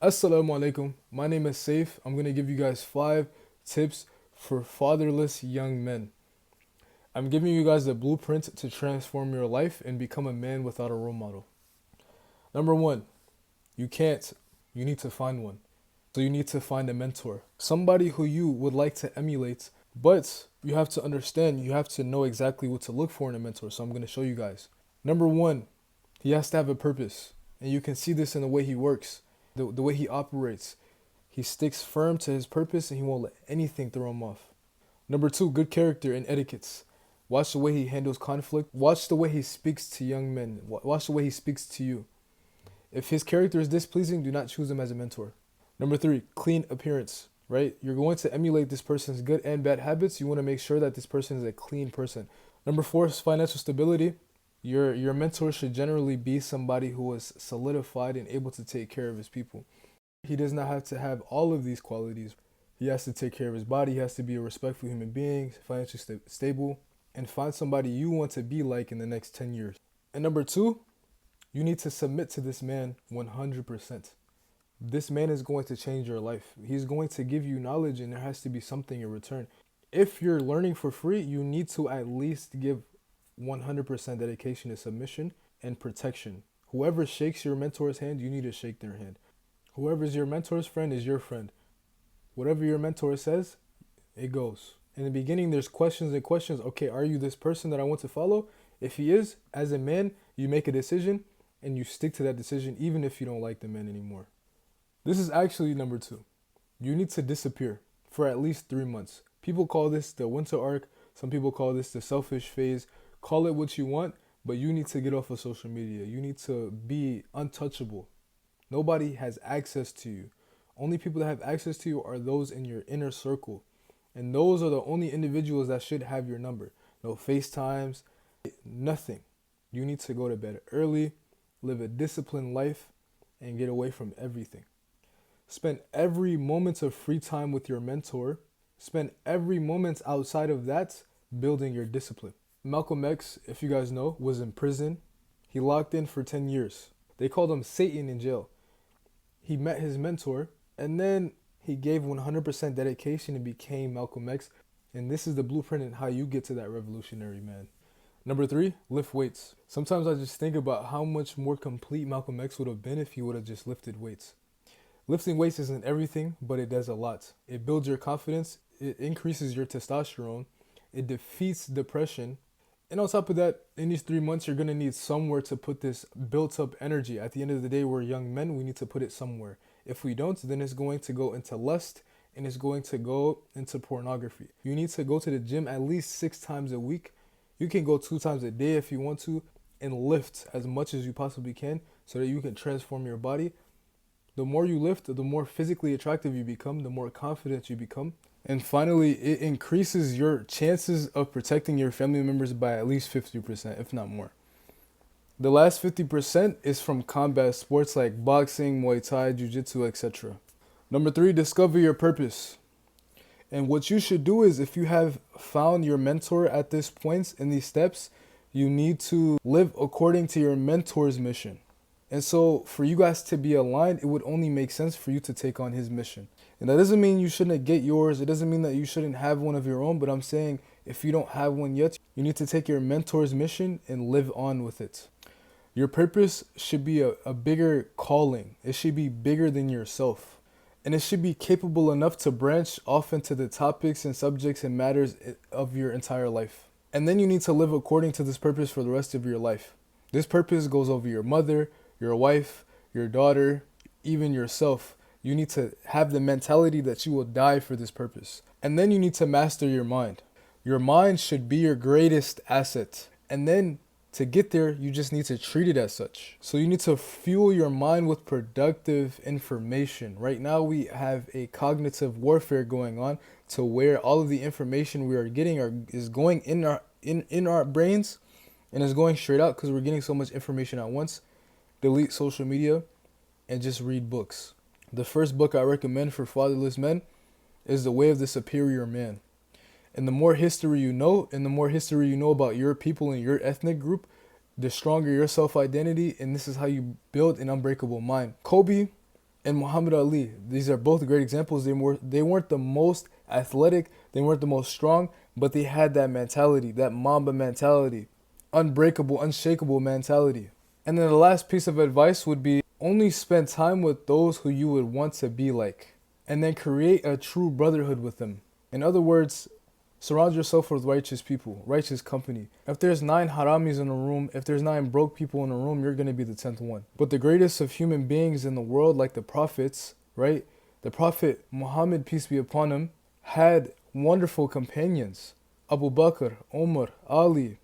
Assalamu alaikum. My name is Saif. I'm going to give you guys 5 tips for fatherless young men. I'm giving you guys the blueprint to transform your life and become a man without a role model. Number 1, you can't. You need to find one. So you need to find a mentor. Somebody who you would like to emulate, but you have to understand, you have to know exactly what to look for in a mentor. So I'm going to show you guys. Number 1, he has to have a purpose. And you can see this in the way he works, the way he operates. He sticks firm to his purpose and he won't let anything throw him off. Number 2, good character and etiquettes. Watch the way he handles conflict. Watch the way he speaks to young men. Watch the way he speaks to you. If his character is displeasing, do not choose him as a mentor. Number 3, clean appearance, right? You're going to emulate this person's good and bad habits. You want to make sure that this person is a clean person. Number 4 is financial stability. Your mentor should generally be somebody who is solidified and able to take care of his people. He does not have to have all of these qualities. He has to take care of his body. He has to be a respectful human being, financially stable, and find somebody you want to be like in the next 10 years. And number 2, you need to submit to this man 100%. This man is going to change your life. He's going to give you knowledge and there has to be something in return. If you're learning for free, you need to at least give 100% dedication to submission and protection. Whoever shakes your mentor's hand, you need to shake their hand. Whoever's your mentor's friend is your friend. Whatever your mentor says, it goes. In the beginning, there's questions and questions. Okay, are you this person that I want to follow? If he is, as a man, you make a decision and you stick to that decision even if you don't like the man anymore. This is actually number 2. You need to disappear for at least 3 months. People call this the winter arc. Some people call this the selfish phase. Call it what you want, but you need to get off of social media. You need to be untouchable. Nobody has access to you. Only people that have access to you are those in your inner circle. And those are the only individuals that should have your number. No FaceTimes, nothing. You need to go to bed early, live a disciplined life, and get away from everything. Spend every moment of free time with your mentor. Spend every moment outside of that building your discipline. Malcolm X, if you guys know, was in prison. He locked in for 10 years. They called him Satan in jail. He met his mentor, and then he gave 100% dedication and became Malcolm X. And this is the blueprint in how you get to that revolutionary man. Number 3, lift weights. Sometimes I just think about how much more complete Malcolm X would have been if he would have just lifted weights. Lifting weights isn't everything, but it does a lot. It builds your confidence. It increases your testosterone. It defeats depression. And on top of that, in these 3 months, you're going to need somewhere to put this built up energy. At the end of the day, we're young men. We need to put it somewhere. If we don't, then it's going to go into lust and it's going to go into pornography. You need to go to the gym at least 6 times a week. You can go 2 times a day if you want to and lift as much as you possibly can so that you can transform your body. The more you lift, the more physically attractive you become, the more confident you become. And finally, it increases your chances of protecting your family members by at least 50%, if not more. The last 50% is from combat sports like boxing, Muay Thai, Jiu-Jitsu, etc. Number 3, discover your purpose. And what you should do is, if you have found your mentor at this point in these steps, you need to live according to your mentor's mission. And so for you guys to be aligned, it would only make sense for you to take on his mission. And that doesn't mean you shouldn't get yours. It doesn't mean that you shouldn't have one of your own. But I'm saying if you don't have one yet, you need to take your mentor's mission and live on with it. Your purpose should be a bigger calling. It should be bigger than yourself. And it should be capable enough to branch off into the topics and subjects and matters of your entire life. And then you need to live according to this purpose for the rest of your life. This purpose goes over your mother, your wife, your daughter, even yourself. You need to have the mentality that you will die for this purpose. And then you need to master your mind. Your mind should be your greatest asset. And then to get there, you just need to treat it as such. So you need to fuel your mind with productive information. Right now we have a cognitive warfare going on to where all of the information we are getting is going in our brains and is going straight out because we're getting so much information at once. Delete social media and just read books. The first book I recommend for fatherless men is The Way of the Superior Man. And the more history you know, and the more history you know about your people and your ethnic group, the stronger your self-identity, and this is how you build an unbreakable mind. Kobe and Muhammad Ali. These are both great examples. They weren't the most athletic, they weren't the most strong, but they had that mentality, that Mamba mentality, unbreakable, unshakable mentality. And then the last piece of advice would be only spend time with those who you would want to be like, and then create a true brotherhood with them. In other words, surround yourself with righteous people, righteous company. If there's 9 haramis in a room, if there's 9 broke people in a room, you're going to be the 10th one. But the greatest of human beings in the world, like the prophets, right? The Prophet Muhammad, peace be upon him, had wonderful companions. Abu Bakr, Umar, Ali,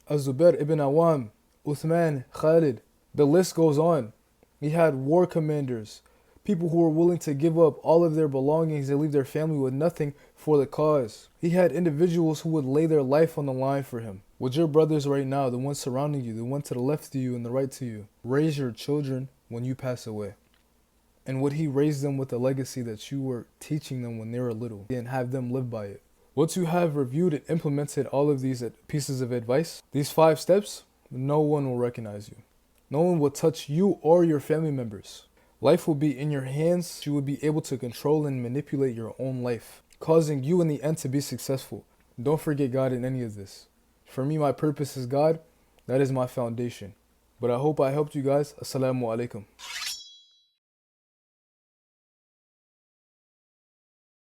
Az-Zubair ibn Awam, Uthman, Khalid. The list goes on. He had war commanders, people who were willing to give up all of their belongings and leave their family with nothing for the cause. He had individuals who would lay their life on the line for him. Would your brothers right now, the ones surrounding you, the one to the left of you and the right to you, raise your children when you pass away? And would he raise them with the legacy that you were teaching them when they were little and have them live by it? Once you have reviewed and implemented all of these pieces of advice, these 5 steps, no one will recognize you. No one will touch you or your family members. Life will be in your hands. You will be able to control and manipulate your own life, causing you in the end to be successful. Don't forget God in any of this. For me, my purpose is God. That is my foundation. But I hope I helped you guys. Assalamu alaikum.